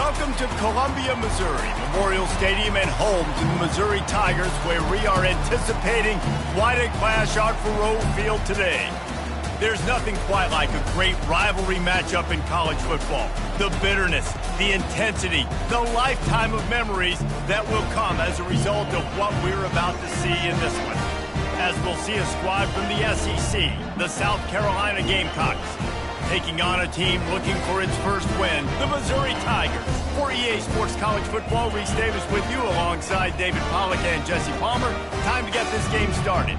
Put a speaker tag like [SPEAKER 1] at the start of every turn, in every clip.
[SPEAKER 1] Welcome to Columbia, Missouri, Memorial Stadium and home to the Missouri Tigers, where we are anticipating quite a clash out for Rowe Field today. There's nothing quite like a great rivalry matchup in college football. The bitterness, the intensity, the lifetime of memories that will come as a result of what we're about to see in this one. As we'll see a squad from the SEC, the South Carolina Gamecocks, taking on a team looking for its first win, the Missouri Tigers. For EA Sports College Football, Reese Davis with you alongside David Pollack and Jesse Palmer. Time to get this game started.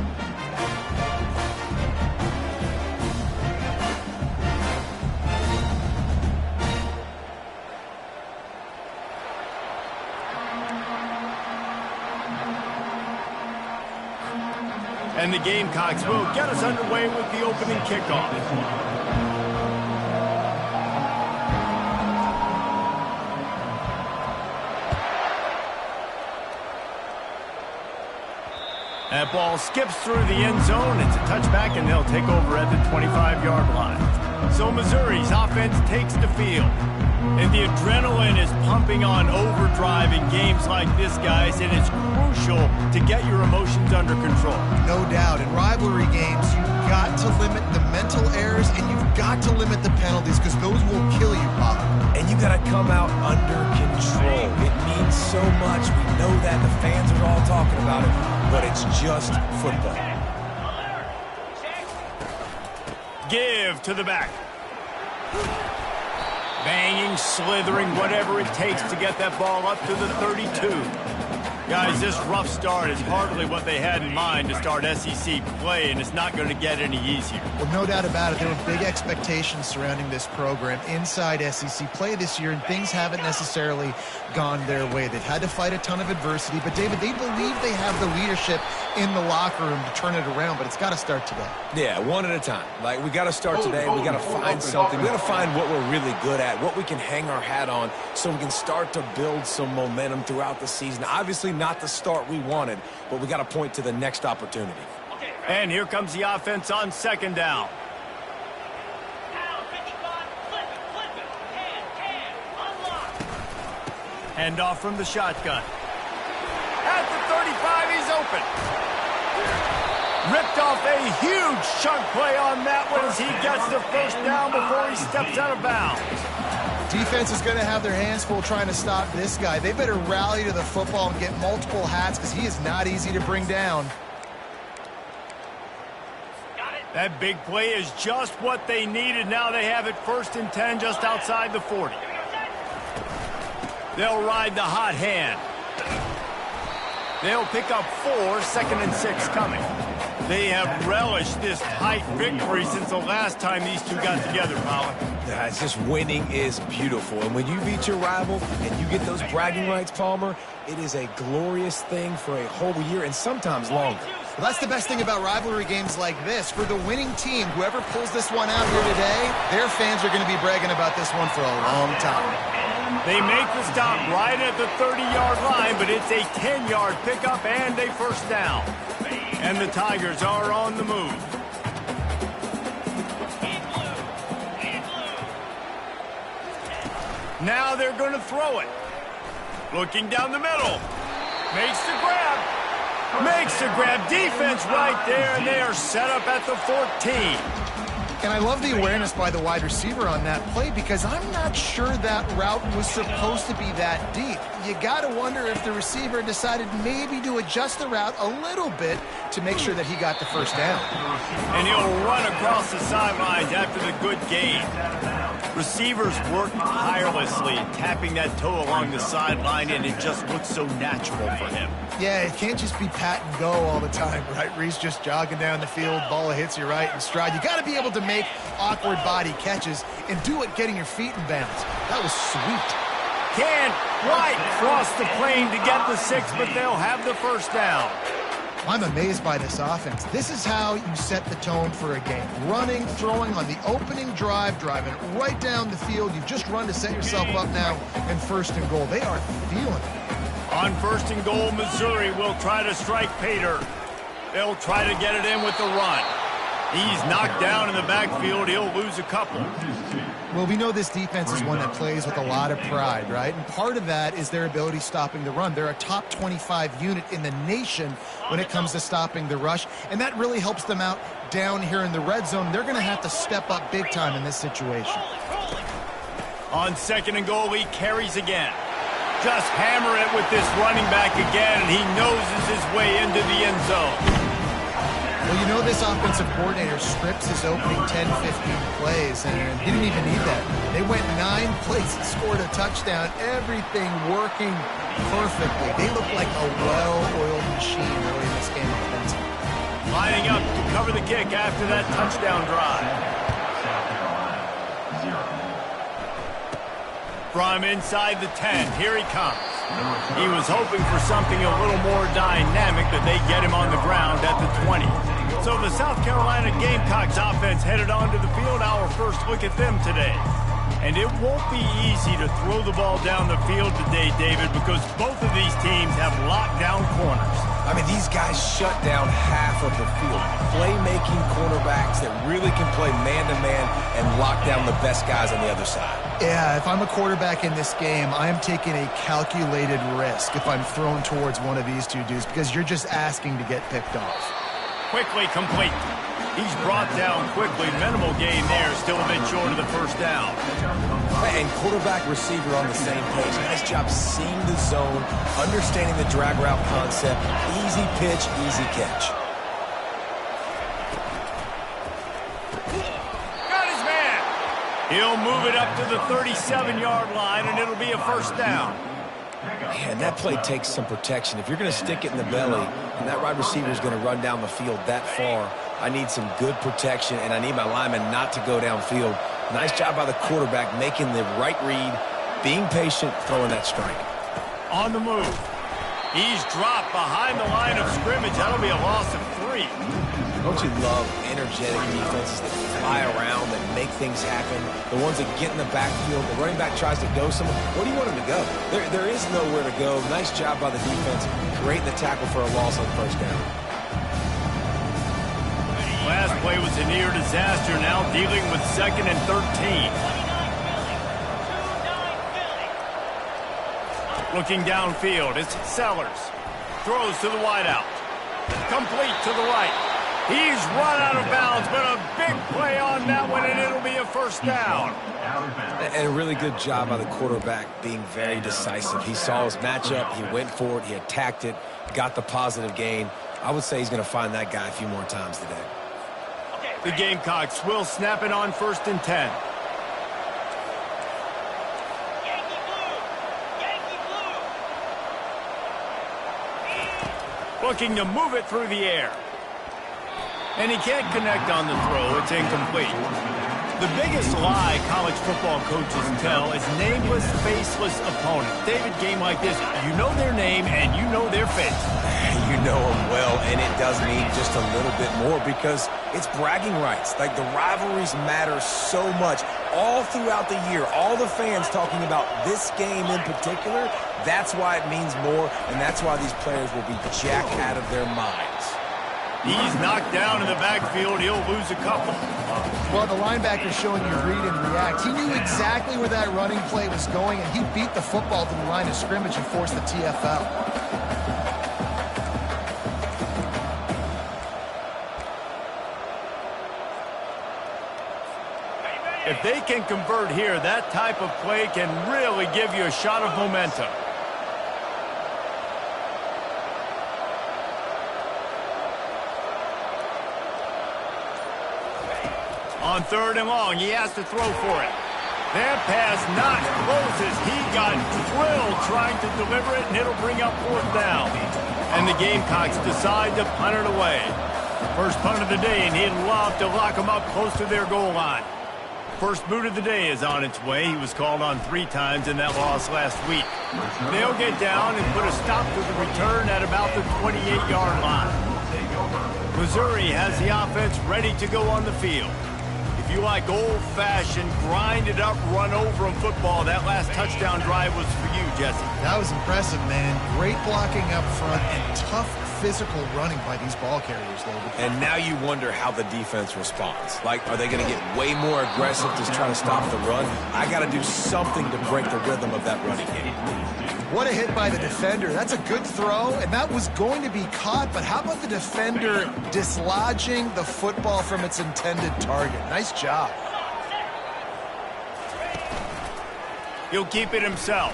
[SPEAKER 1] And the Gamecocks will get us underway with the opening kickoff. That ball skips through the end zone. It's a touchback, and they'll take over at the 25-yard line. So Missouri's offense takes the field. And the adrenaline is pumping on overdrive in games like this, guys, and it's crucial to get your emotions under control.
[SPEAKER 2] No doubt. In rivalry games, you've got to limit the mental errors, and you've got to limit the penalties, because those will kill you, Bob.
[SPEAKER 3] And you got to come out under control. It means so much. We know that. The fans are all talking about it, but it's just football.
[SPEAKER 1] Give to the back. Banging, slithering, whatever it takes to get that ball up to the 32. Guys, this rough start is hardly what they had in mind to start SEC play, and it's not going to get any easier.
[SPEAKER 2] Well, no doubt about it. There were big expectations surrounding this program inside SEC play this year, and things haven't necessarily gone their way. They've had to fight a ton of adversity, but, David, they believe they have the leadership in the locker room to turn it around, but it's got to start today.
[SPEAKER 3] Yeah, one at a time. Like, we got to start today. We got to find something. We got to find what we're really good at, what we can hang our hat on, so we can start to build some momentum throughout the season. Obviously, not the start we wanted, but we got to point to the next opportunity.
[SPEAKER 1] And here comes the offense on second down. Hand off from the shotgun. At the 35, he's open. Ripped off a huge chunk play on that one as he gets the first down before he steps out of bounds.
[SPEAKER 2] Defense is going to have their hands full trying to stop this guy. They better rally to the football and get multiple hats, because he is not easy to bring down.
[SPEAKER 1] That big play is just what they needed. Now they have it 1st and 10 just outside the 40. They'll ride the hot hand. They'll pick up 4, 2nd and 6 coming. They have relished this tight victory since the last time these two got together, Pollack.
[SPEAKER 3] Yeah, it's just winning is beautiful. And when you beat your rival and you get those bragging rights, Palmer, it is a glorious thing for a whole year and sometimes longer.
[SPEAKER 2] Well, that's the best thing about rivalry games like this. For the winning team, whoever pulls this one out here today, their fans are going to be bragging about this one for a long time.
[SPEAKER 1] They make the stop right at the 30-yard line, but it's a 10-yard pickup and a first down. And the Tigers are on the move. Now they're going to throw it. Looking down the middle. Makes the grab. Makes the grab. Defense right there, and they are set up at the 14.
[SPEAKER 2] And I love the awareness by the wide receiver on that play, because I'm not sure that route was supposed to be that deep. You got to wonder if the receiver decided maybe to adjust the route a little bit to make sure that he got the first down.
[SPEAKER 1] And he'll run across the sidelines after the good gain. Receivers work tirelessly, tapping that toe along the sideline, and it just looks so natural for him.
[SPEAKER 2] Yeah, it can't just be pat and go all the time, right? Reese just jogging down the field, ball hits you right in stride. You got to be able to make awkward body catches and do it getting your feet in bounds. That was sweet.
[SPEAKER 1] Can't quite cross the plane to get the 6, but they'll have the first down.
[SPEAKER 2] I'm amazed by this offense. This is how you set the tone for a game. Running, throwing on the opening drive, driving right down the field. You've just run to set yourself up now in 1st and goal. They are feeling it.
[SPEAKER 1] On 1st and goal, Missouri will try to strike Pater. They'll try to get it in with the run. He's knocked down in the backfield. He'll lose a couple.
[SPEAKER 2] Well, we know this defense is one that plays with a lot of pride, right? And part of that is their ability stopping the run. They're a top 25 unit in the nation when it comes to stopping the rush, and that really helps them out down here in the red zone. They're going to have to step up big time in this situation.
[SPEAKER 1] On 2nd and goal, he carries again. Just hammer it with this running back again, and he noses his way into the end zone.
[SPEAKER 2] Well, you know this offensive coordinator scripts his opening 10, 15 plays, and he didn't even need that. They went 9 plays and scored a touchdown, everything working perfectly. They look like a well-oiled machine early in this game offensively.
[SPEAKER 1] Lining up to cover the kick after that touchdown drive. From inside the 10, here he comes. He was hoping for something a little more dynamic, but they get him on the ground at the 20. So the South Carolina Gamecocks offense headed onto the field. Our first look at them today. And it won't be easy to throw the ball down the field today, David, because both of these teams have lockdown corners.
[SPEAKER 3] I mean, these guys shut down half of the field. Playmaking cornerbacks that really can play man-to-man and lock down the best guys on the other side.
[SPEAKER 2] Yeah, if I'm a quarterback in this game, I am taking a calculated risk if I'm thrown towards one of these two dudes because you're just asking to get picked off.
[SPEAKER 1] Quickly complete. He's brought down quickly. Minimal gain there, still a bit short of the first down.
[SPEAKER 3] And quarterback receiver on the same page. Nice job seeing the zone, understanding the drag route concept. Easy pitch, easy catch.
[SPEAKER 1] Got his man. He'll move it up to the 37-yard line, and it'll be a first down.
[SPEAKER 3] Man, that play takes some protection. If you're going to stick it in the belly and that wide receiver is going to run down the field that far, I need some good protection, and I need my lineman not to go downfield. Nice job by the quarterback making the right read, being patient, throwing that strike.
[SPEAKER 1] On the move. He's dropped behind the line of scrimmage. That'll be a loss of 3.
[SPEAKER 3] Don't you love energetic defenses that fly around, that make things happen? The ones that get in the backfield, the running back tries to go somewhere. Where do you want him to go? There is nowhere to go. Nice job by the defense, creating the tackle for a loss on the first down.
[SPEAKER 1] Last play was a near disaster, now dealing with 2nd and 13. Looking downfield, it's Sellers. Throws to the wideout. Complete to the right. He's run out of bounds, but a big play on that one, and it'll be a first down.
[SPEAKER 3] And a really good job by the quarterback being very decisive. He saw his matchup, he went for it, he attacked it, got the positive gain. I would say he's going to find that guy a few more times today.
[SPEAKER 1] The Gamecocks will snap it on 1st and 10. Looking to move it through the air. And he can't connect on the throw. It's incomplete. The biggest lie college football coaches tell is nameless, faceless opponents. David, game like this, you know their name and you know their face.
[SPEAKER 3] You know them well, and it does mean just a little bit more because it's bragging rights. Like, the rivalries matter so much all throughout the year. All the fans talking about this game in particular, that's why it means more, and that's why these players will be jacked out of their minds.
[SPEAKER 1] He's knocked down in the backfield. He'll lose a couple.
[SPEAKER 2] Well, the linebacker's showing you read and react. He knew exactly where that running play was going, and he beat the football to the line of scrimmage and forced the TFL.
[SPEAKER 1] If they can convert here, that type of play can really give you a shot of momentum. On 3rd and long, he has to throw for it. That pass not closes. He got drilled trying to deliver it, and it'll bring up 4th down. And the Gamecocks decide to punt it away. First punt of the day, and he'd love to lock them up close to their goal line. First boot of the day is on its way. He was called on 3 times in that loss last week. They'll get down and put a stop to the return at about the 28-yard line. Missouri has the offense ready to go on the field. If you like old-fashioned, grind-it-up, run-over-'em football, that last touchdown drive was for you, Jesse.
[SPEAKER 2] That was impressive, man. Great blocking up front and tough physical running by these ball carriers, David.
[SPEAKER 3] And now you wonder how the defense responds. Like, are they going to get way more aggressive to try to stop the run? I got to do something to break the rhythm of that running game.
[SPEAKER 2] What a hit by the defender. That's a good throw, and that was going to be caught, but how about the defender dislodging the football from its intended target? Nice job.
[SPEAKER 1] He'll keep it himself.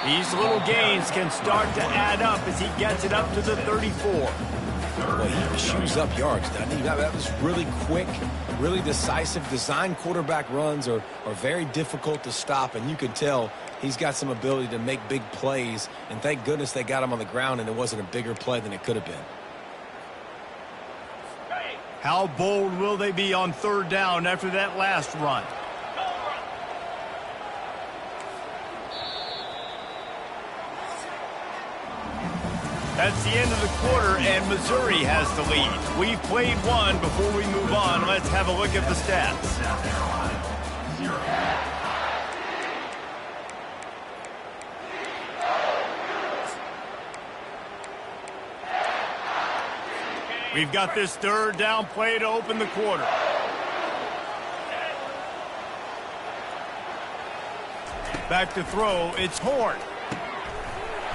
[SPEAKER 1] These little gains can start to add up as he gets it up to the 34.
[SPEAKER 3] Well, he chews up yards, doesn't he? That was really quick, really decisive. Design quarterback runs are very difficult to stop, and you can tell he's got some ability to make big plays, and thank goodness they got him on the ground and it wasn't a bigger play than it could have been.
[SPEAKER 1] How bold will they be on third down after that last run? That's the end of the quarter, and Missouri has the lead. We've played one. Before we move on, let's have a look at the stats. We've got this third down play to open the quarter. Back to throw, it's Horn.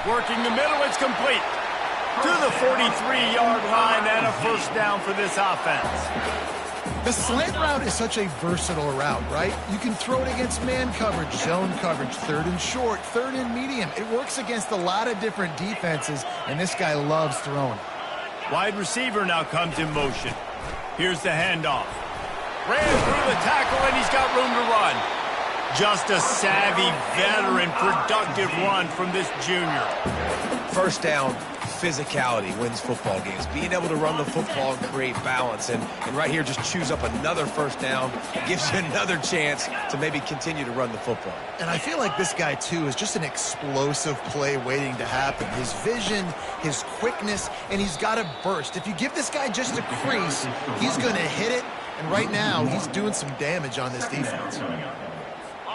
[SPEAKER 1] Working the middle, it's complete. To the 43-yard line and a first down for this offense.
[SPEAKER 2] The slant route is such a versatile route, right? You can throw it against man coverage, zone coverage, third and short, third and medium. It works against a lot of different defenses, and this guy loves throwing.
[SPEAKER 1] Wide receiver now comes in motion. Here's the handoff. Ran through the tackle, and he's got room to run. Just a savvy, veteran, productive run from this junior.
[SPEAKER 3] First down, physicality wins football games. Being able to run the football and create balance. And right here, just choose up another first down. Gives you another chance to maybe continue to run the football.
[SPEAKER 2] And I feel like this guy, too, is just an explosive play waiting to happen. His vision, his quickness, and he's got a burst. If you give this guy just a crease, he's going to hit it. And right now, he's doing some damage on this defense.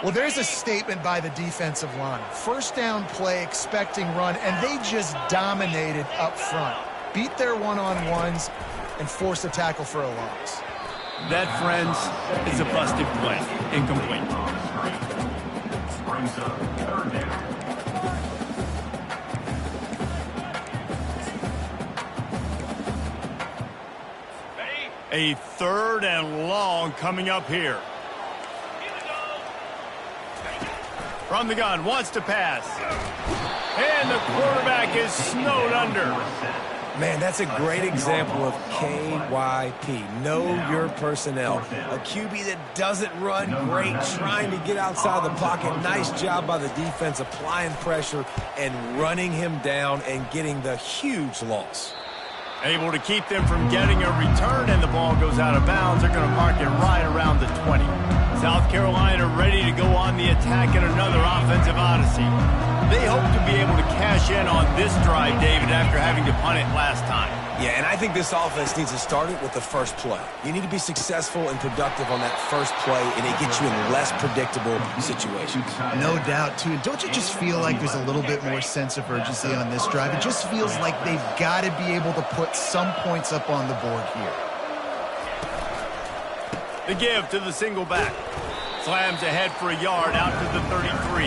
[SPEAKER 2] Well, there's a statement by the defensive line. First down play, expecting run, and they just dominated up front. Beat their one-on-ones and forced a tackle for a loss.
[SPEAKER 1] That, friends, is a busted play. Incomplete. A third and long coming up here. From the gun, wants to pass. And the quarterback is snowed under.
[SPEAKER 3] Man, that's a great example of KYP. Know your personnel. A QB that doesn't run great, trying to get outside the pocket. Nice job by the defense, applying pressure and running him down and getting the huge loss.
[SPEAKER 1] Able to keep them from getting a return, and the ball goes out of bounds. They're going to mark it right around the 20. South Carolina ready to go on the attack in another offensive odyssey. They hope to be able to cash in on this drive, David, after having to punt it last time.
[SPEAKER 3] Yeah, and I think this offense needs to start it with the first play. You need to be successful and productive on that first play, and it gets you in less predictable situations.
[SPEAKER 2] No doubt, too. Don't you just feel like there's a little bit more sense of urgency on this drive? It just feels like they've got to be able to put some points up on the board here.
[SPEAKER 1] The give to the single back. Slams ahead for a yard out to the 33.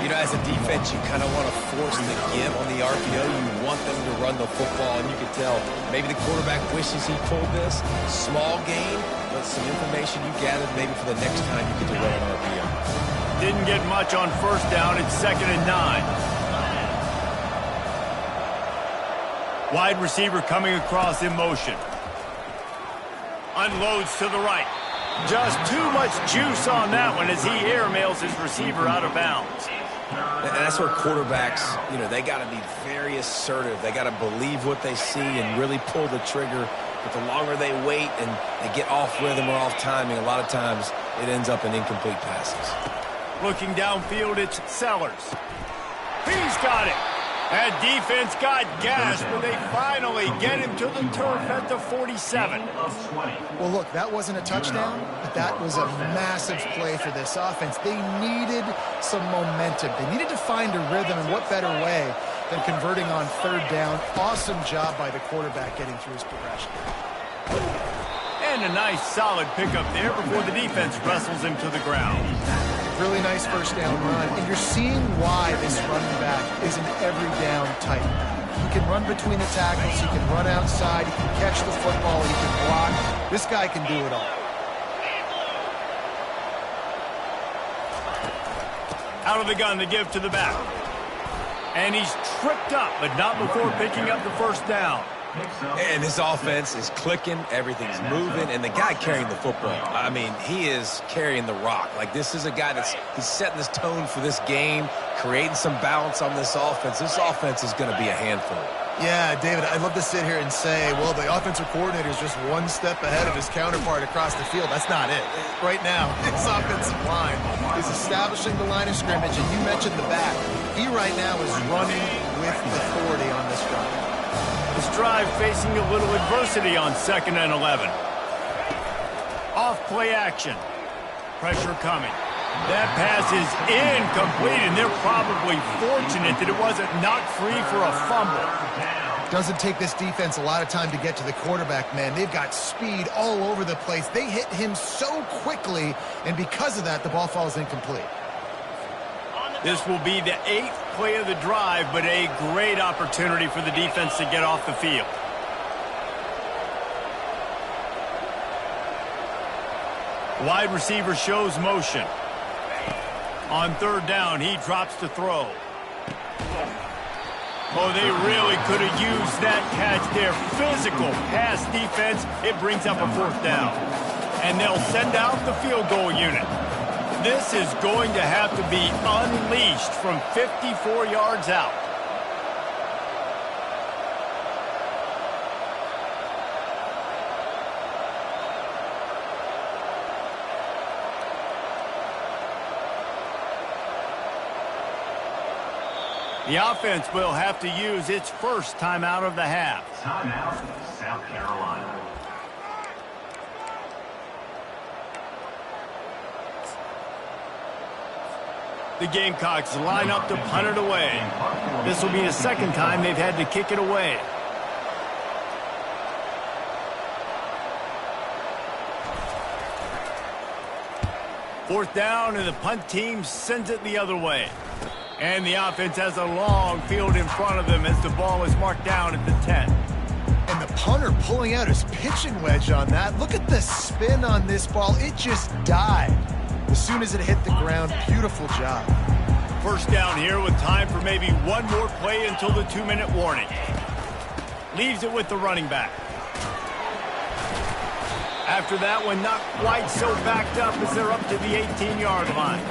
[SPEAKER 3] You know, as a defense, you kind of want to force the give on the RPO. You want them to run the football, and you can tell maybe the quarterback wishes he pulled this. Small gain, but some information you gathered maybe for the next time you get to run an RPO.
[SPEAKER 1] Didn't get much on first down. It's 2nd and 9. Wide receiver coming across in motion. Unloads to the right. Just too much juice on that one as he airmails his receiver out of bounds.
[SPEAKER 3] And that's where quarterbacks, you know, they got to be very assertive. They got to believe what they see and really pull the trigger. But the longer they wait and they get off rhythm or off timing, a lot of times it ends up in incomplete passes.
[SPEAKER 1] Looking downfield, it's Sellers. He's got it. That defense got gashed, but they finally get him to the turf at the 47.
[SPEAKER 2] Well, look, that wasn't a touchdown, but that was a massive play for this offense. They needed some momentum. They needed to find a rhythm, and what better way than converting on third down. Awesome job by the quarterback getting through his progression.
[SPEAKER 1] And a nice solid pickup there before the defense wrestles him to the ground.
[SPEAKER 2] Really nice first down run, and you're seeing why this running back is an every down type. He can run between the tackles, he can run outside, he can catch the football, he can block. This guy can do it all.
[SPEAKER 1] Out of the gun to give to the back. And he's tripped up, but not before picking up the first down.
[SPEAKER 3] And his offense is clicking, everything's moving, and the guy carrying the football, I mean, he is carrying the rock. Like, this is a guy he's setting this tone for this game, creating some balance on this offense. This offense is going to be a handful.
[SPEAKER 2] Yeah, David, I'd love to sit here and say, well, the offensive coordinator is just one step ahead of his counterpart across the field. That's not it. Right now, his offensive line is establishing the line of scrimmage, and you mentioned the back. He right now is running with authority on this drive.
[SPEAKER 1] This drive facing a little adversity on 2nd and 11. Off play action. Pressure coming. That pass is incomplete, and they're probably fortunate that it wasn't knocked free for a fumble.
[SPEAKER 2] Doesn't take this defense a lot of time to get to the quarterback, man. They've got speed all over the place. They hit him so quickly, and because of that, the ball falls incomplete.
[SPEAKER 1] This will be the 8th play of the drive, but a great opportunity for the defense to get off the field. Wide receiver shows motion. On 3rd down, he drops to throw. Oh, they really could have used that catch there. Physical pass defense. It brings up a 4th down. And they'll send out the field goal unit. This is going to have to be unleashed from 54 yards out. The offense will have to use its first timeout of the half.
[SPEAKER 4] Timeout, South Carolina.
[SPEAKER 1] The Gamecocks line up to punt it away. This will be the 2nd time they've had to kick it away. Fourth down, and the punt team sends it the other way. And the offense has a long field in front of them as the ball is marked down at the 10.
[SPEAKER 2] And the punter pulling out his pitching wedge on that. Look at the spin on this ball. It just died as soon as it hit the ground. Beautiful job.
[SPEAKER 1] First down here with time for maybe one more play until the 2-minute warning. Leaves it with the running back. After that one, not quite so backed up as they're up to the 18-yard line.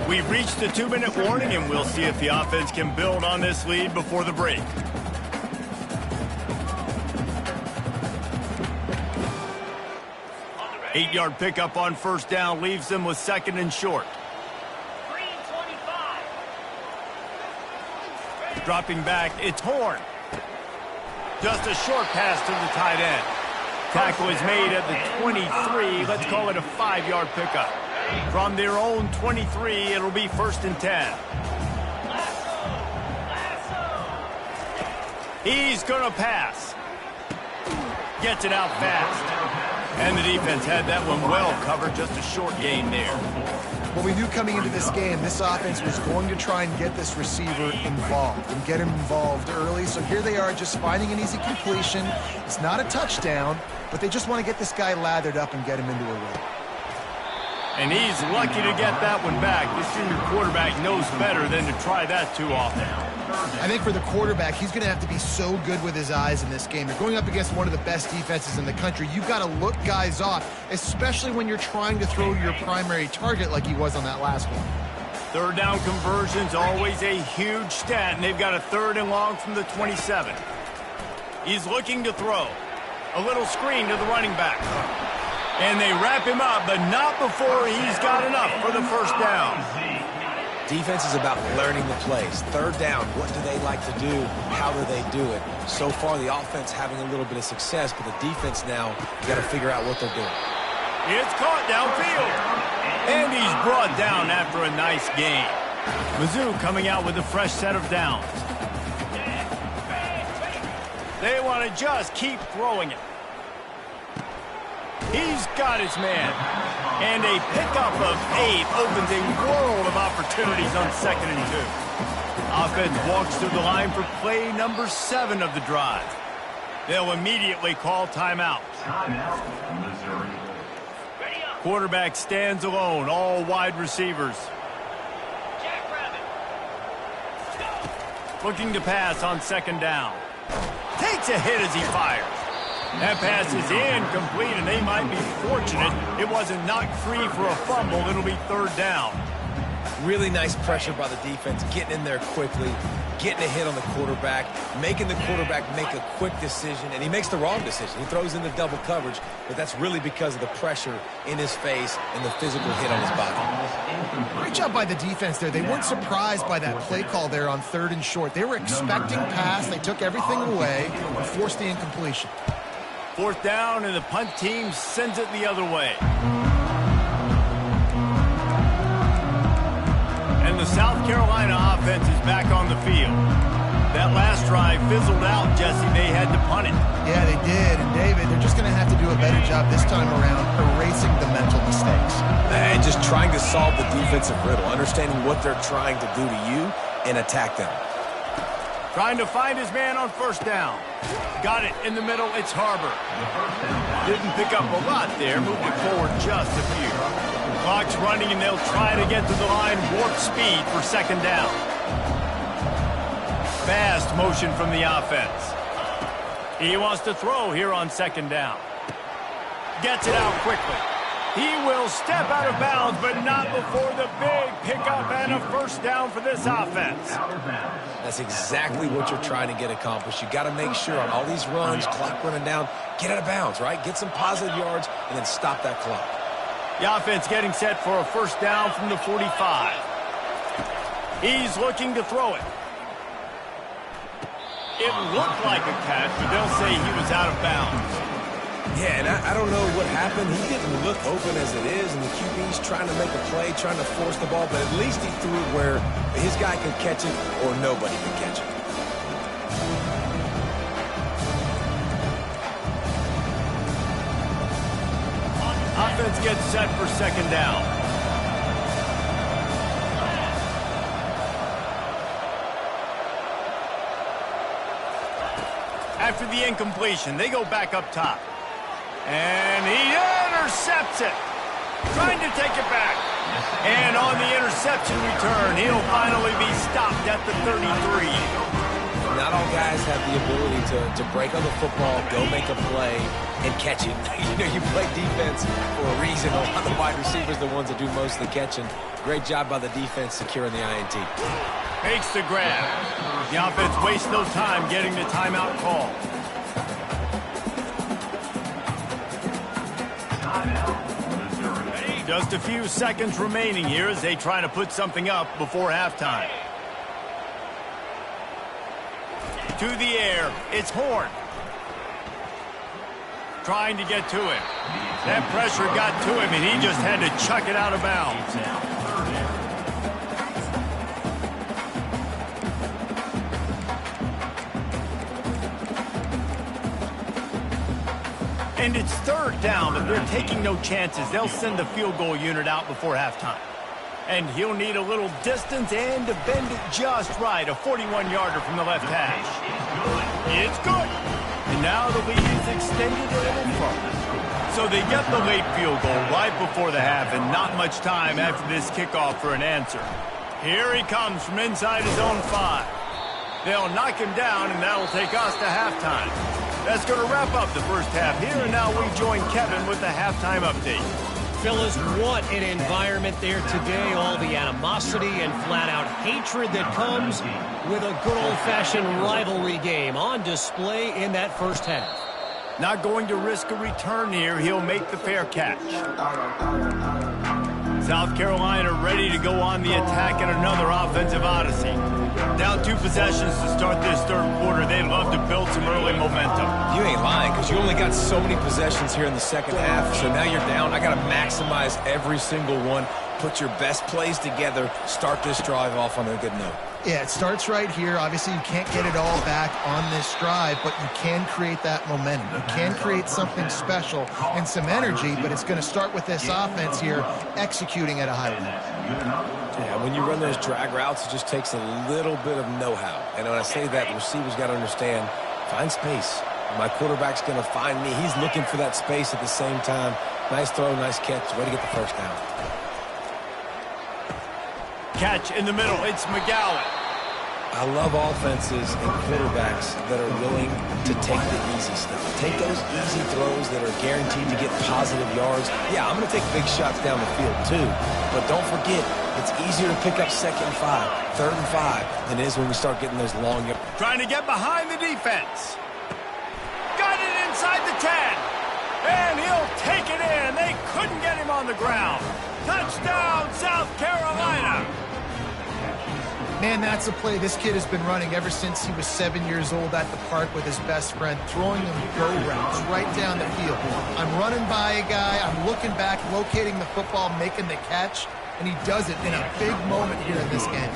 [SPEAKER 1] We've reached the 2-minute warning, and we'll see if the offense can build on this lead before the break. Eight-yard pickup on first down leaves them with 2nd and short. Dropping back, it's Horn. Just a short pass to the tight end. Tackle is made at the 23. Let's call it a 5-yard pickup. From their own 23, it'll be 1st and 10. He's going to pass. Gets it out fast. And the defense had that one well covered, just a short gain there.
[SPEAKER 2] Well, we knew coming into this game, this offense was going to try and get this receiver involved and get him involved early. So here they are just finding an easy completion. It's not a touchdown, but they just want to get this guy lathered up and get him into a rhythm.
[SPEAKER 1] And he's lucky to get that one back. The senior quarterback knows better than to try that too often.
[SPEAKER 2] I think for the quarterback, he's going to have to be so good with his eyes in this game. You're going up against one of the best defenses in the country. You've got to look guys off, especially when you're trying to throw to your primary target like he was on that last one.
[SPEAKER 1] Third down conversion's always a huge stat, and they've got a 3rd and long from the 27. He's looking to throw. A little screen to the running back. And they wrap him up, but not before he's got enough for the first down.
[SPEAKER 3] Defense is about learning the plays. Third down, what do they like to do? How do they do it? So far, the offense having a little bit of success, but the defense now, you got to figure out what they're doing.
[SPEAKER 1] It's caught downfield. And he's brought down after a nice gain. Mizzou coming out with a fresh set of downs. They want to just keep throwing it. He's got his man. And a pickup of 8 opens a world of opportunities on 2nd and 2. Offense walks through the line for play number 7 of the drive. They'll immediately call timeout.
[SPEAKER 4] Timeout, Missouri.
[SPEAKER 1] Quarterback stands alone, all wide receivers. Looking to pass on 2nd down. Takes a hit as he fires. That pass is incomplete, and they might be fortunate it wasn't knocked free for a fumble. It'll be 3rd down.
[SPEAKER 3] Really nice pressure by the defense, getting in there quickly, getting a hit on the quarterback, making the quarterback make a quick decision, and he makes the wrong decision. He throws in the double coverage, but that's really because of the pressure in his face and the physical hit on his body.
[SPEAKER 2] Great job by the defense there. They weren't surprised by that play call there on 3rd and short. They were expecting pass. They took everything away and forced the incompletion.
[SPEAKER 1] 4th down, and the punt team sends it the other way. And the South Carolina offense is back on the field. That last drive fizzled out, Jesse. They had to punt it.
[SPEAKER 2] Yeah, they did. And, David, they're just going to have to do a better job this time around erasing the mental mistakes.
[SPEAKER 3] And just trying to solve the defensive riddle, understanding what they're trying to do to you and attack them.
[SPEAKER 1] Trying to find his man on 1st down. Got it in the middle. It's Harbor. Didn't pick up a lot there. Moved it forward just a few. Clock's running, and they'll try to get to the line warp speed for 2nd down. Fast motion from the offense. He wants to throw here on 2nd down. Gets it out quickly. He will step out of bounds, but not before the big pickup and a 1st down for this offense.
[SPEAKER 3] That's exactly what you're trying to get accomplished. You got to make sure on all these runs, clock running down, get out of bounds, right? Get some positive yards and then stop that clock.
[SPEAKER 1] The offense getting set for a 1st down from the 45. He's looking to throw it. It looked like a catch, but they'll say he was out of bounds.
[SPEAKER 3] Yeah, and I don't know what happened. He didn't look open as it is, and the QB's trying to make a play, trying to force the ball, but at least he threw it where his guy could catch it or nobody could catch it.
[SPEAKER 1] Offense gets set for 2nd down. After the incompletion, they go back up top. And he intercepts it. Trying to take it back. And on the interception return, he'll finally be stopped at the 33.
[SPEAKER 3] Not all guys have the ability to break on the football, go make a play, and catch it. You play defense for a reason. A lot of the wide receivers are the ones that do most of the catching. Great job by the defense securing the INT.
[SPEAKER 1] Makes the grab. The offense wastes no time getting the timeout call. Just a few seconds remaining here as they try to put something up before halftime. To the air, it's Horn. Trying to get to him. That pressure got to him, and he just had to chuck it out of bounds. And it's 3rd down, but they're taking no chances. They'll send the field goal unit out before halftime. And he'll need a little distance and to bend it just right. A 41-yarder from the left hash. It's good. And now the lead is extended a little further. So they get the late field goal right before the half, and not much time after this kickoff for an answer. Here he comes from inside his own 5. They'll knock him down, and that'll take us to halftime. That's going to wrap up the first half here, and now we join Kevin with the halftime update.
[SPEAKER 5] Phyllis, what an environment there today. All the animosity and flat-out hatred that comes with a good old-fashioned rivalry game on display in that first half.
[SPEAKER 1] Not going to risk a return here. He'll make the fair catch. South Carolina ready to go on the attack in another offensive odyssey. Down 2 possessions to start this third quarter. They'd love to build some early momentum.
[SPEAKER 3] You ain't lying, because you only got so many possessions here in the second half, so now you're down. I got to maximize every single one, put your best plays together, start this drive off on a good note.
[SPEAKER 2] Yeah, it starts right here. Obviously, you can't get it all back on this drive, but you can create that momentum. You can create something special and some energy, but it's going to start with this offense here executing at a high level.
[SPEAKER 3] Yeah, when you run those drag routes, it just takes a little bit of know-how. And when I say that, the receiver's got to understand, find space. My quarterback's going to find me. He's looking for that space at the same time. Nice throw, nice catch. Way to get the first down.
[SPEAKER 1] Catch in the middle. It's McGowan.
[SPEAKER 3] I love offenses and quarterbacks that are willing to take the easy stuff. Take those easy throws that are guaranteed to get positive yards. Yeah, I'm going to take big shots down the field too. But don't forget, it's easier to pick up 2nd and 5, 3rd and 5 than it is when we start getting those long yards.
[SPEAKER 1] Trying to get behind the defense. Got it inside the 10. And he'll take it in. They couldn't get him on the ground. Touchdown, South Carolina.
[SPEAKER 2] Man, that's a play this kid has been running ever since he was 7 years old at the park with his best friend, throwing him go routes right down the field. I'm running by a guy, I'm looking back, locating the football, making the catch, and he does it in a big moment here in this game.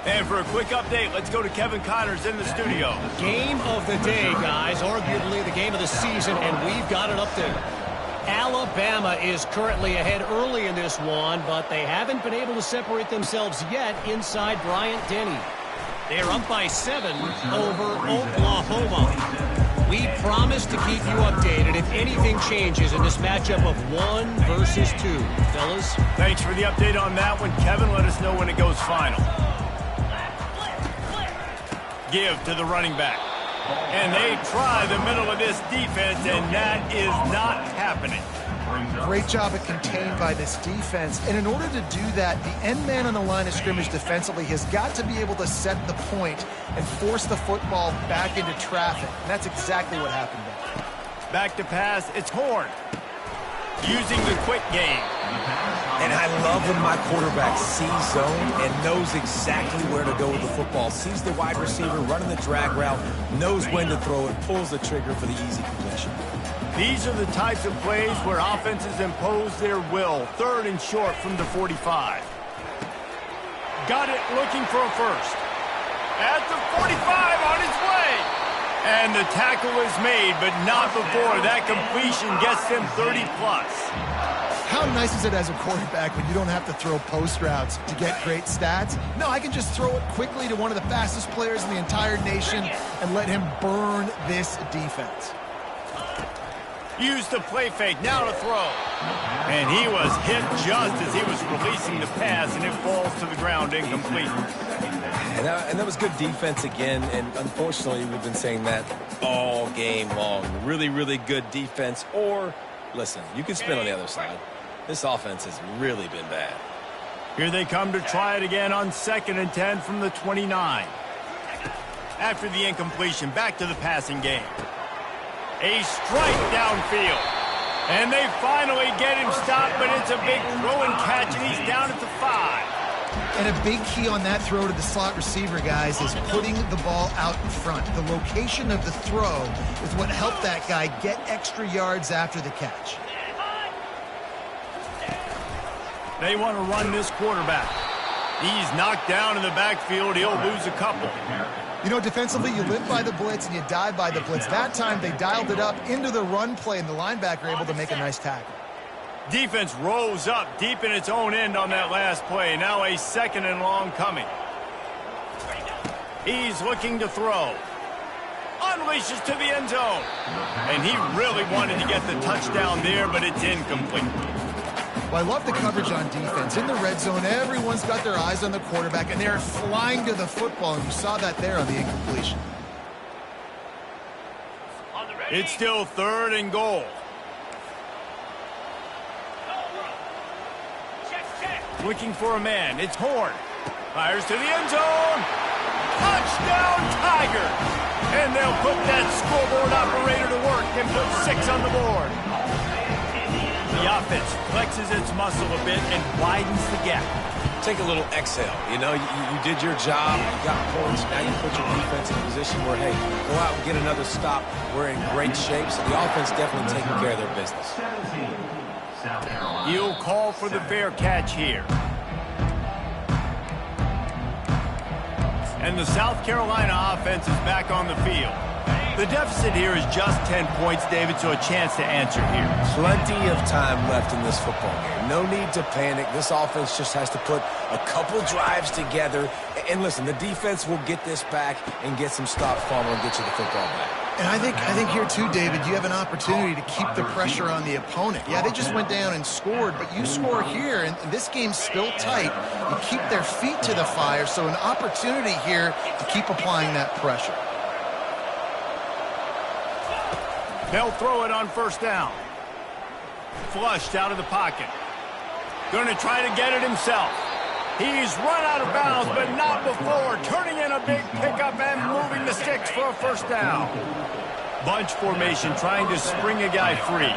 [SPEAKER 1] And for a quick update, let's go to Kevin Connors in the studio.
[SPEAKER 5] Game of the day, guys. Arguably the game of the season, and we've got an update. Alabama is currently ahead early in this one, but they haven't been able to separate themselves yet inside Bryant-Denny. They're up by 7 over Oklahoma. We promise to keep you updated if anything changes in this matchup of 1 versus 2. Fellas?
[SPEAKER 1] Thanks for the update on that one, Kevin. Let us know when it goes final. Give to the running back. And they try the middle of this defense, and that is not happening.
[SPEAKER 2] Great job at contained by this defense. And in order to do that, the end man on the line of scrimmage defensively has got to be able to set the point and force the football back into traffic. And that's exactly what happened there.
[SPEAKER 1] Back to pass, it's Horn. Using the quick game.
[SPEAKER 3] And I love when my quarterback sees zone and knows exactly where to go with the football. Sees the wide receiver running the drag route, knows when to throw it, pulls the trigger for the easy completion.
[SPEAKER 1] These are the types of plays where offenses impose their will. 3rd and short from the 45. Got it, looking for a first. At the 45, on his way. And the tackle is made, but not before that completion gets them 30-plus.
[SPEAKER 2] How nice is it as a quarterback when you don't have to throw post routes to get great stats? No, I can just throw it quickly to one of the fastest players in the entire nation and let him burn this defense.
[SPEAKER 1] Use the play fake, now to throw. And he was hit just as he was releasing the pass, and it falls to the ground incomplete.
[SPEAKER 3] And that was good defense again, and unfortunately we've been saying that all game long. Really, really good defense, or, listen, you can spin on the other side. This offense has really been bad.
[SPEAKER 1] Here they come to try it again on 2nd and 10 from the 29. After the incompletion, back to the passing game. A strike downfield. And they finally get him stopped, but it's a big throw and catch, and he's down at the 5.
[SPEAKER 2] And a big key on that throw to the slot receiver, guys, is putting the ball out in front. The location of the throw is what helped that guy get extra yards after the catch.
[SPEAKER 1] They want to run this quarterback. He's knocked down in the backfield. He'll lose a couple.
[SPEAKER 2] You know, defensively, you live by the blitz and you die by the blitz. That time, they dialed it up into the run play, and the linebacker able to make a nice tackle.
[SPEAKER 1] Defense rolls up deep in its own end on that last play. Now a 2nd and long coming. He's looking to throw. Unleashes to the end zone. And he really wanted to get the touchdown there, but it's incomplete.
[SPEAKER 2] Well, I love the coverage on defense. In the red zone, everyone's got their eyes on the quarterback, and they're flying to the football, and you saw that there on the incompletion.
[SPEAKER 1] It's still 3rd and goal. Looking for a man. It's Horn. Fires to the end zone. Touchdown, Tigers! And they'll put that scoreboard operator to work and put 6 on the board. The offense flexes its muscle a bit and widens the gap.
[SPEAKER 3] Take a little exhale. You know, you did your job, you got points, now you put your defense in a position where, hey, go out and get another stop. We're in great shape, so the offense definitely taking care of their business.
[SPEAKER 1] He'll call for the fair catch here. And the South Carolina offense is back on the field. The deficit here is just 10 points, David, so a chance to answer here.
[SPEAKER 3] Plenty of time left in this football game. No need to panic. This offense just has to put a couple drives together. And listen, the defense will get this back and get some stops, Palmer, and get you the football back.
[SPEAKER 2] And I think here too, David, you have an opportunity to keep the pressure on the opponent. Yeah, they just went down and scored, but you score here, and this game's still tight. You keep their feet to the fire, so an opportunity here to keep applying that pressure.
[SPEAKER 1] They'll throw it on first down. Flushed out of the pocket. Going to try to get it himself. He's run out of bounds, but not before. Turning in a big pickup and moving the sticks for a first down. Bunch formation, trying to spring a guy free.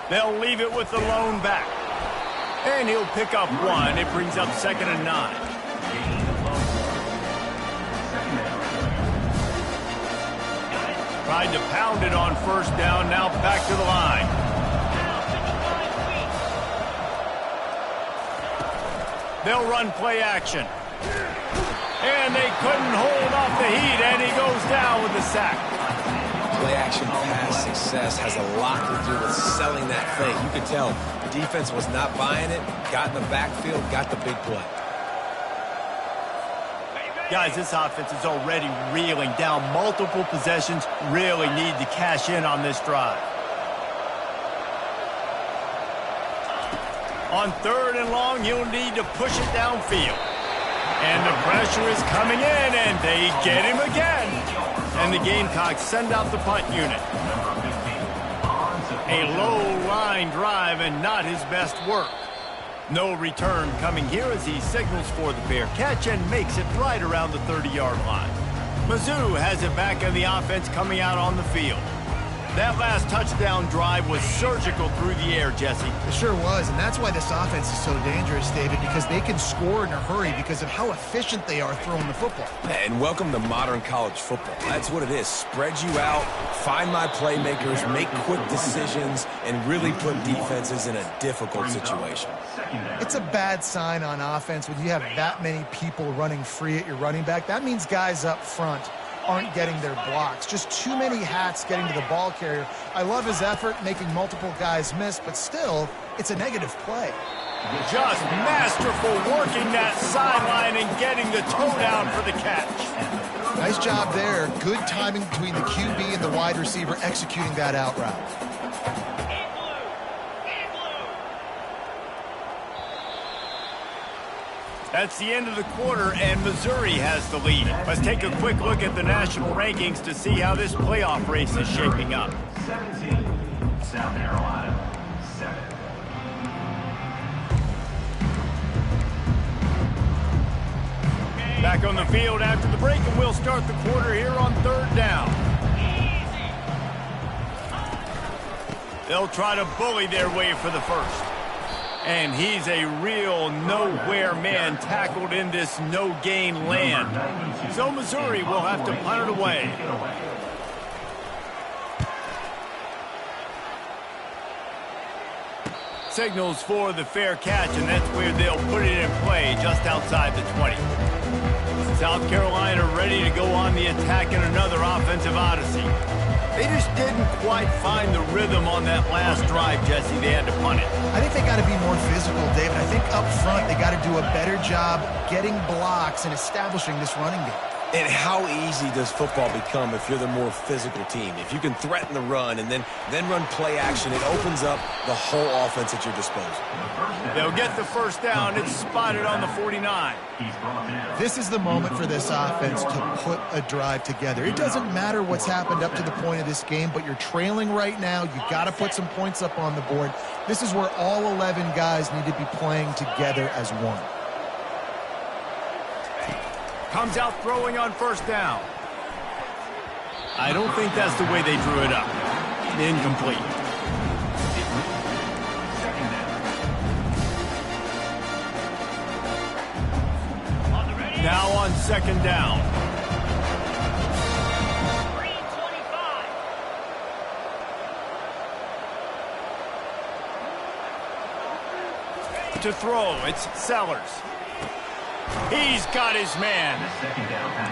[SPEAKER 1] They'll leave it with the lone back. And he'll pick up one. It brings up 2nd and 9. Tried to pound it on first down, now back to the line. They'll run play action. And they couldn't hold off the heat, and he goes down with the sack.
[SPEAKER 3] Play action pass success has a lot to do with selling that fake. You could tell the defense was not buying it, got in the backfield, got the big play.
[SPEAKER 1] Guys, this offense is already reeling down multiple possessions. Really need to cash in on this drive. On 3rd and long, he'll need to push it downfield. And the pressure is coming in, and they get him again. And the Gamecocks send out the punt unit. A low-line drive and not his best work. No return coming here as he signals for the fair catch and makes it right around the 30-yard line. Mizzou has it back in the offense coming out on the field. That last touchdown drive was surgical through the air, Jesse.
[SPEAKER 2] It sure was, and that's why this offense is so dangerous, David, because they can score in a hurry because of how efficient they are throwing the football.
[SPEAKER 3] And welcome to modern college football. That's what it is. Spread you out, find my playmakers, make quick decisions, and really put defenses in a difficult situation.
[SPEAKER 2] It's a bad sign on offense when you have that many people running free at your running back. That means guys up front aren't getting their blocks. Just too many hats getting to the ball carrier. I love his effort, making multiple guys miss, but still, it's a negative play.
[SPEAKER 1] Just masterful working that sideline and getting the toe down for the catch.
[SPEAKER 2] Nice job there. Good timing between the QB and the wide receiver executing that out route.
[SPEAKER 1] That's the end of the quarter, and Missouri has the lead. Let's take a quick look at the national rankings to see how this playoff race is shaping up.
[SPEAKER 4] 17, South Carolina, 7.
[SPEAKER 1] Back on the field after the break, and we'll start the quarter here on 3rd down. They'll try to bully their way for the first. And he's a real nowhere man tackled in this no-gain land. So Missouri will have to punt it away. Signals for the fair catch, and that's where they'll put it in play just outside the 20. South Carolina ready to go on the attack in another offensive odyssey. They just didn't quite find the rhythm on that last drive, Jesse. They had to punt it.
[SPEAKER 2] I think they got to be more physical, David. I think up front they got to do a better job getting blocks and establishing this running game.
[SPEAKER 3] And how easy does football become if you're the more physical team? If you can threaten the run and then run play action, it opens up the whole offense at your disposal.
[SPEAKER 1] They'll get the first down. It's spotted on the 49.
[SPEAKER 2] This is the moment for this offense to put a drive together. It doesn't matter what's happened up to the point of this game, but you're trailing right now. You got to put some points up on the board. This is where all 11 guys need to be playing together as one.
[SPEAKER 1] Comes out throwing on first down. I don't think that's the way they drew it up. Incomplete. Now on second down. To throw, it's Sellers. He's got his man.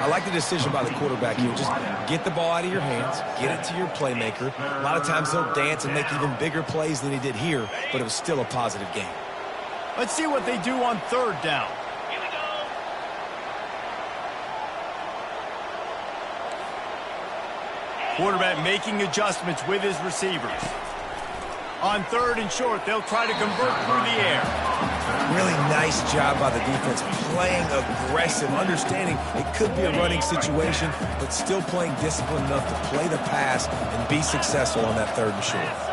[SPEAKER 3] I like the decision by the quarterback here. Just get the ball out of your hands, get it to your playmaker. A lot of times he'll dance and make even bigger plays than he did here, but it was still a positive game.
[SPEAKER 1] Let's see what they do on third down.
[SPEAKER 6] Here we go.
[SPEAKER 1] Quarterback making adjustments with his receivers. On third and short, they'll try to convert through the air.
[SPEAKER 3] Really nice job by the defense, playing aggressive, understanding it could be a running situation, but still playing disciplined enough to play the pass and be successful on that third and short.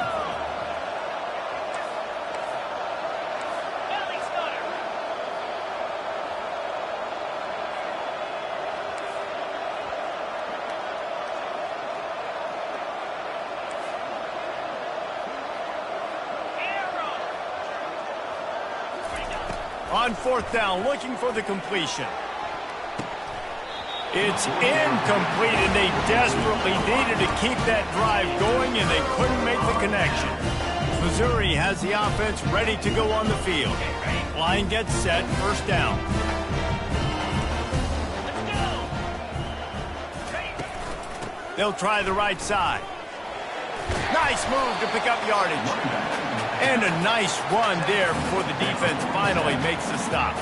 [SPEAKER 1] On fourth down, looking for the completion. It's incomplete, and they desperately needed to keep that drive going, and they couldn't make the connection. Missouri has the offense ready to go on the field. Line gets set, first down. They'll try the right side. Nice move to pick up yardage. And a nice run there before the defense finally makes the stop.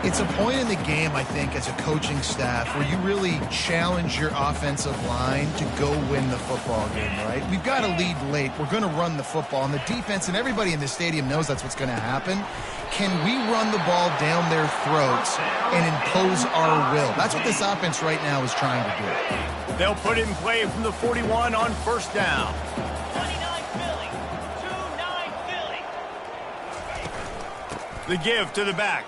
[SPEAKER 2] It's a point in the game, I think, as a coaching staff where you really challenge your offensive line to go win the football game, right? We've got to lead late. We're going to run the football. And the defense and everybody in the stadium knows that's what's going to happen. Can we run the ball down their throats and impose our will? That's what this offense right now is trying to do.
[SPEAKER 1] They'll put it in play from the 41 on first down. The give to the back.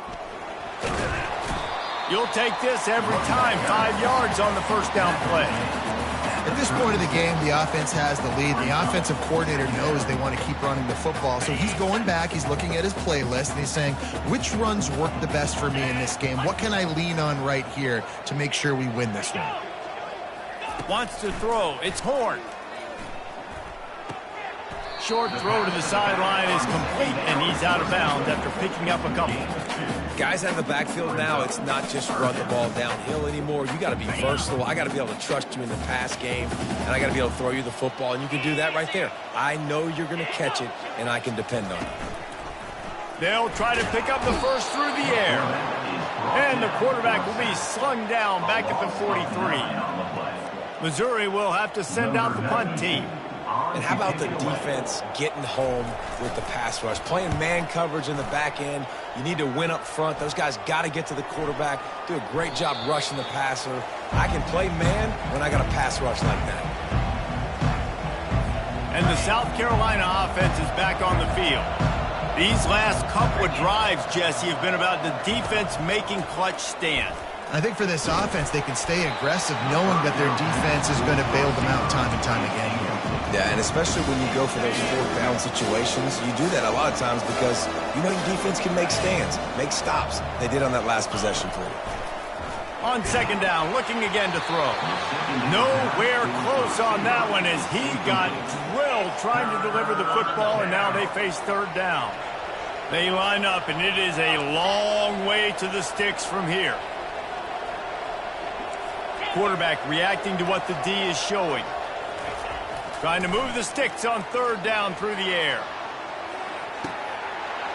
[SPEAKER 1] You'll take this every time. 5 yards on the first down play.
[SPEAKER 2] At this point of the game, the offense has the lead. The offensive coordinator knows they want to keep running the football. So he's going back, he's looking at his playlist, and he's saying, which runs work the best for me in this game? What can I lean on right here to make sure we win this one?
[SPEAKER 1] Wants to throw. It's Horn. Short throw to the sideline is complete, and he's out of bounds after picking up a couple.
[SPEAKER 3] Guys out of the backfield now, it's not just run the ball downhill anymore. You got to be versatile. I got to be able to trust you in the pass game, and I got to be able to throw you the football, and you can do that right there. I know you're going to catch it, and I can depend on it.
[SPEAKER 1] They'll try to pick up the first through the air. And the quarterback will be slung down back at the 43. Missouri will have to send out the punt team.
[SPEAKER 3] And how about the defense getting home with the pass rush? Playing man coverage in the back end. You need to win up front. Those guys got to get to the quarterback. Do a great job rushing the passer. I can play man when I got a pass rush like that.
[SPEAKER 1] And the South Carolina offense is back on the field. These last couple of drives, Jesse, have been about the defense making clutch stands.
[SPEAKER 2] I think for this offense, they can stay aggressive knowing that their defense is going to bail them out time and time again here.
[SPEAKER 3] Yeah, and especially when you go for those fourth down situations, you do that a lot of times because you know your defense can make stands, make stops. They did on that last possession for you.
[SPEAKER 1] On second down, looking again to throw. Nowhere close on that one as he got drilled trying to deliver the football, and now they face third down. They line up, and it is a long way to the sticks from here. Quarterback reacting to what the D is showing. Trying to move the sticks on third down through the air.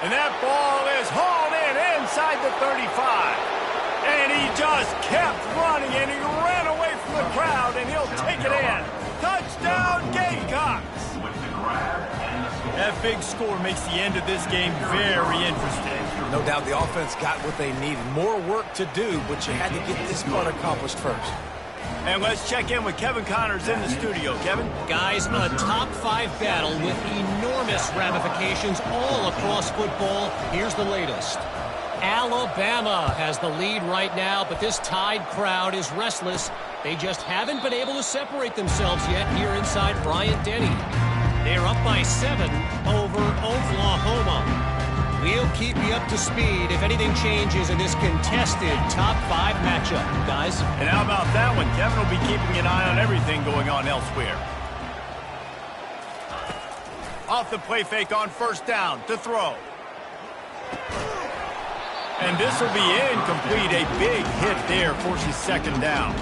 [SPEAKER 1] And that ball is hauled in inside the 35. And he just kept running, and he ran away from the crowd, and he'll take it in. Touchdown, Gamecocks! That big score makes the end of this game very interesting.
[SPEAKER 3] No doubt the offense got what they needed. More work to do, but you had to get this part accomplished first.
[SPEAKER 1] And let's check in with Kevin Connors in the studio. Kevin?
[SPEAKER 5] Guys, a top-5 battle with enormous ramifications all across football. Here's the latest. Alabama has the lead right now, but this Tide crowd is restless. They just haven't been able to separate themselves yet here inside Bryant-Denny. They're up by 7 over Oklahoma. We'll keep you up to speed if anything changes in this contested top 5 matchup, guys.
[SPEAKER 1] And how about that one? Kevin will be keeping an eye on everything going on elsewhere. Off the play fake on first down to throw. And this will be incomplete. A big hit there forces second down.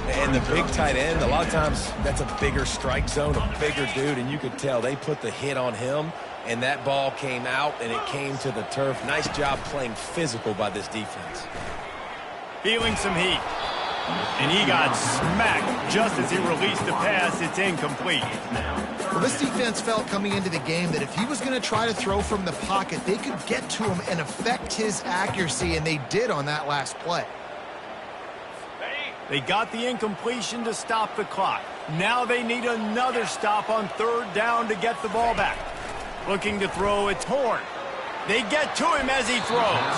[SPEAKER 3] And the big tight end, a lot of times that's a bigger strike zone, a bigger dude, and you could tell they put the hit on him, and that ball came out, and it came to the turf. Nice job playing physical by this defense.
[SPEAKER 1] Feeling some heat. And he got smacked just as he released the pass. It's incomplete.
[SPEAKER 2] Well, this defense felt coming into the game that if he was going to try to throw from the pocket, they could get to him and affect his accuracy, and they did on that last play.
[SPEAKER 1] They got the incompletion to stop the clock. Now they need another stop on third down to get the ball back. Looking to throw, it's Horn. They get to him as he throws.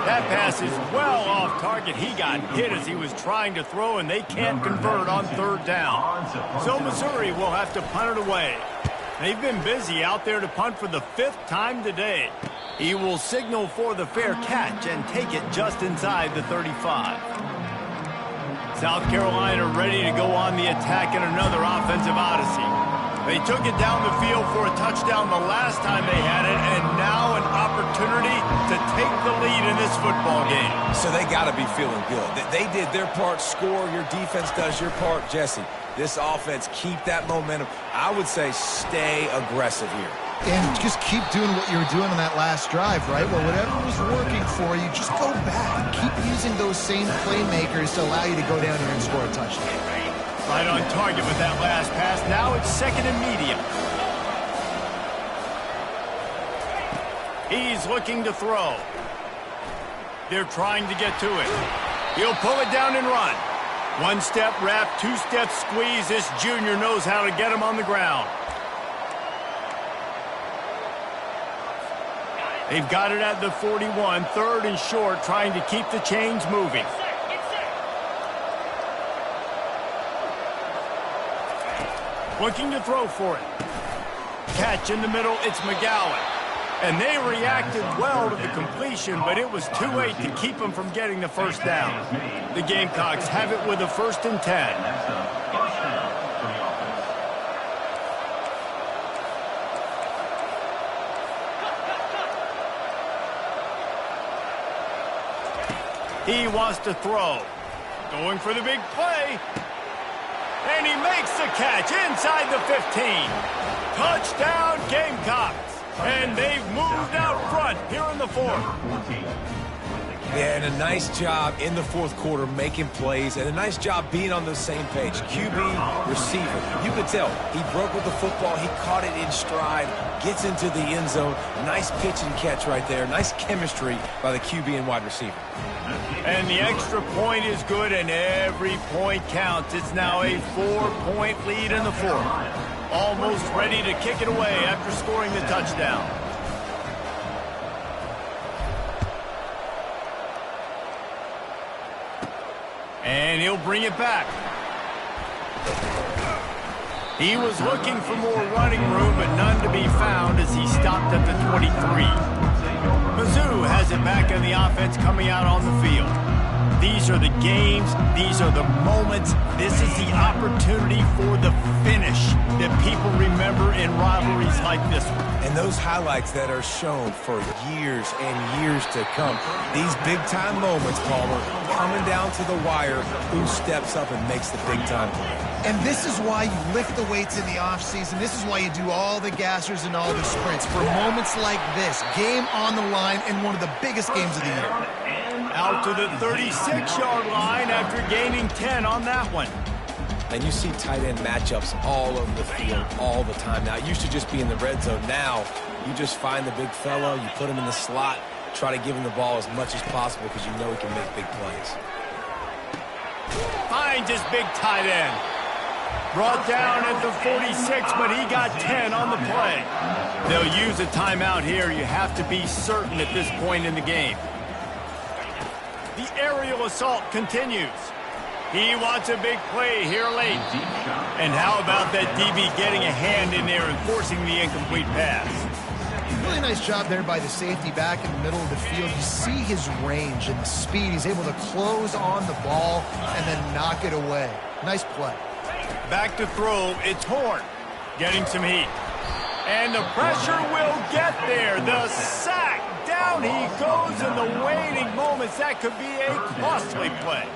[SPEAKER 1] That pass is well off target. He got hit as he was trying to throw, and they can't convert on third down. So Missouri will have to punt it away. They've been busy out there to punt for the 5th time today. He will signal for the fair catch and take it just inside the 35. South Carolina ready to go on the attack in another offensive odyssey. They took it down the field for a touchdown the last time they had it, and now an opportunity to take the lead in this football game.
[SPEAKER 3] So they got to be feeling good. They did their part, score. Your defense does your part. Jesse, this offense, keep that momentum. I would say stay aggressive here.
[SPEAKER 2] And just keep doing what you were doing on that last drive, right? Well, whatever was working for you, just go back. Keep using those same playmakers to allow you to go down here and score a touchdown.
[SPEAKER 1] Right on target with that last pass. Now it's second and medium. He's looking to throw. They're trying to get to it. He'll pull it down and run. One step wrap, 2 step squeeze. This junior knows how to get him on the ground. They've got it at the 41, 3rd and short, trying to keep the chains moving. Looking to throw for it. Catch in the middle, it's McGowan. And they reacted well to the completion, but it was too late to keep them from getting the first down. The Gamecocks have it with a 1st and 10. He wants to throw. Going for the big play. And he makes the catch inside the 15. Touchdown, Gamecocks. And they've moved out front here in the 4th.
[SPEAKER 3] Yeah, and a nice job in the 4th quarter making plays, and a nice job being on the same page. QB, receiver. You could tell he broke with the football. He caught it in stride, gets into the end zone. Nice pitch and catch right there. Nice chemistry by the QB and wide receiver.
[SPEAKER 1] And the extra point is good, and every point counts. It's now a 4-point lead in the 4th. Almost ready to kick it away after scoring the touchdown. And he'll bring it back. He was looking for more running room, but none to be found as he stopped at the 23. Mizzou has it back in the offense coming out on the field. These are the games. These are the moments. This is the opportunity for the finish that people remember in rivalries like this one.
[SPEAKER 3] And those highlights that are shown for years and years to come. These big-time moments, Palmer, coming down to the wire, who steps up and makes the big-time play.
[SPEAKER 2] And this is why you lift the weights in the offseason. This is why you do all the gassers and all the sprints. For moments like this, game on the line in one of the biggest games of the year.
[SPEAKER 1] Out to the 36-yard line after gaining 10 on that one.
[SPEAKER 3] And you see tight end matchups all over the field all the time. Now, it used to just be in the red zone. Now, you just find the big fellow, you put him in the slot, try to give him the ball as much as possible because you know he can make big plays.
[SPEAKER 1] Finds his big tight end. Brought down at the 46, but he got 10 on the play. They'll use a timeout here. You have to be certain at this point in the game. The aerial assault continues. He wants a big play here late. And how about that DB getting a hand in there and forcing the incomplete pass?
[SPEAKER 2] Really nice job there by the safety back in the middle of the field. You see his range and the speed. He's able to close on the ball and then knock it away. Nice play.
[SPEAKER 1] Back to throw. It's Horn getting some heat. And the pressure will get there. The sack. Down he goes in the waning moments. That could be a costly play.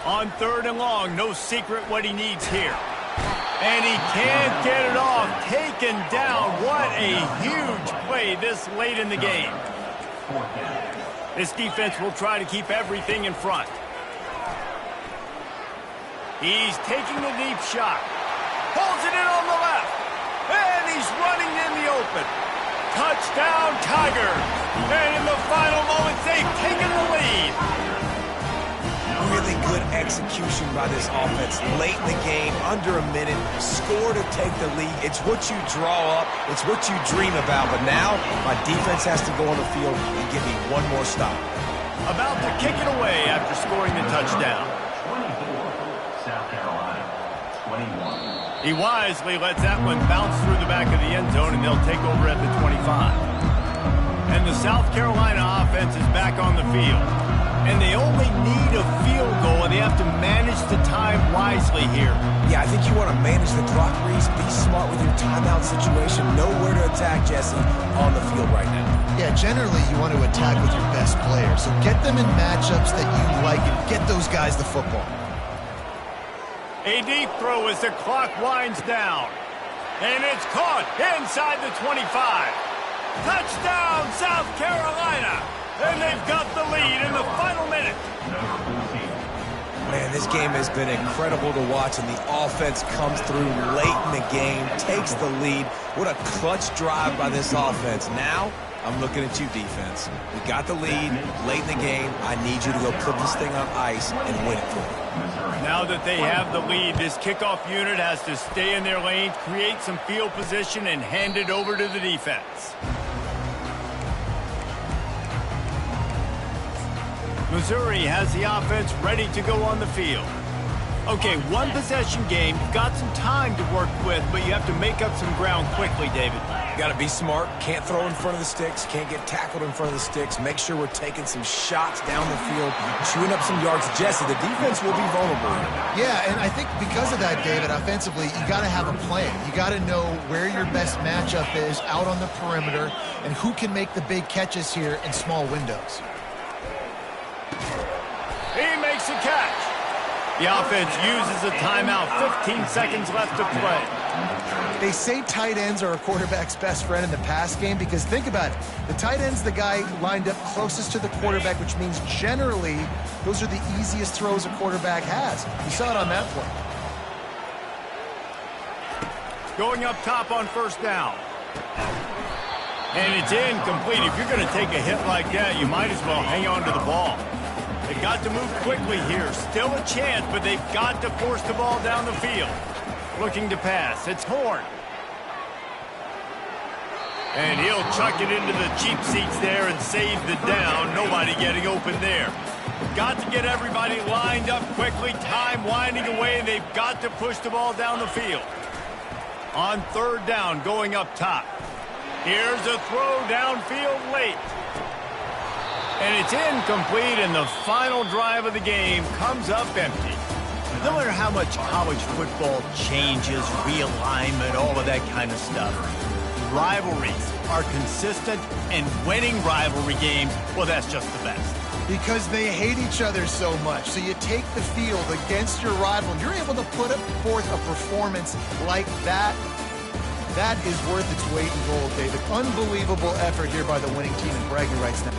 [SPEAKER 1] On 3rd and long, no secret what he needs here. And he can't get it off. Taken down. What a huge play this late in the game. This defense will try to keep everything in front. He's taking the deep shot. Pulls it in on the left. And he's running in the open. Touchdown, Tigers. And in the final moments, they've taken the lead.
[SPEAKER 3] Really good execution by this offense. Late in the game, under a minute, score to take the lead. It's what you draw up. It's what you dream about. But now, my defense has to go on the field and give me one more stop.
[SPEAKER 1] About to kick it away after scoring the touchdown.
[SPEAKER 4] 24, South Carolina, 21.
[SPEAKER 1] He wisely lets that one bounce through the back of the end zone, and they'll take over at the 25. And the South Carolina offense is back on the field. And they only need a field goal, and they have to manage the time wisely here.
[SPEAKER 3] Yeah, I think you want to manage the clock, Reese. Be smart with your timeout situation. Know where to attack, Jesse, on the field right now.
[SPEAKER 2] Yeah, generally you want to attack with your best player. So get them in matchups that you like and get those guys the football.
[SPEAKER 1] A deep throw as the clock winds down. And it's caught inside the 25. Touchdown, South Carolina! And they've got the lead in the final minute.
[SPEAKER 3] Man, this game has been incredible to watch, and the offense comes through late in the game, takes the lead. What a clutch drive by this offense. Now, I'm looking at you, defense. We got the lead late in the game. I need you to go put this thing on ice and win it for me.
[SPEAKER 1] Now that they have the lead, this kickoff unit has to stay in their lane, create some field position, and hand it over to the defense. Missouri has the offense ready to go on the field. Okay, one possession game. You've got some time to work with, but you have to make up some ground quickly, David.
[SPEAKER 3] You got to be smart. Can't throw in front of the sticks. Can't get tackled in front of the sticks. Make sure we're taking some shots down the field, chewing up some yards. Jesse, the defense will be vulnerable.
[SPEAKER 2] Yeah, and I think because of that, David, offensively, you got to have a plan. You got to know where your best matchup is out on the perimeter and who can make the big catches here in small windows.
[SPEAKER 1] He makes a catch. The offense uses a timeout. 15 seconds left to play.
[SPEAKER 2] They say tight ends are a quarterback's best friend in the pass game because think about it. The tight end's the guy lined up closest to the quarterback, which means generally those are the easiest throws a quarterback has. You saw it on that play.
[SPEAKER 1] Going up top on 1st down. And it's incomplete. If you're going to take a hit like that, you might as well hang on to the ball. They've got to move quickly here. Still a chance, but they've got to force the ball down the field. Looking to pass. It's Horn. And he'll chuck it into the cheap seats there and save the down. Nobody getting open there. Got to get everybody lined up quickly. Time winding away, and they've got to push the ball down the field. On 3rd down, going up top. Here's a throw downfield late. And it's incomplete, and the final drive of the game comes up empty. No matter how much college football changes, realignment, all of that kind of stuff, rivalries are consistent, and winning rivalry games, well, that's just the best.
[SPEAKER 2] Because they hate each other so much. So you take the field against your rival, and you're able to put forth a performance like that. That is worth its weight in gold, David. Unbelievable effort here by the winning team, and bragging rights now.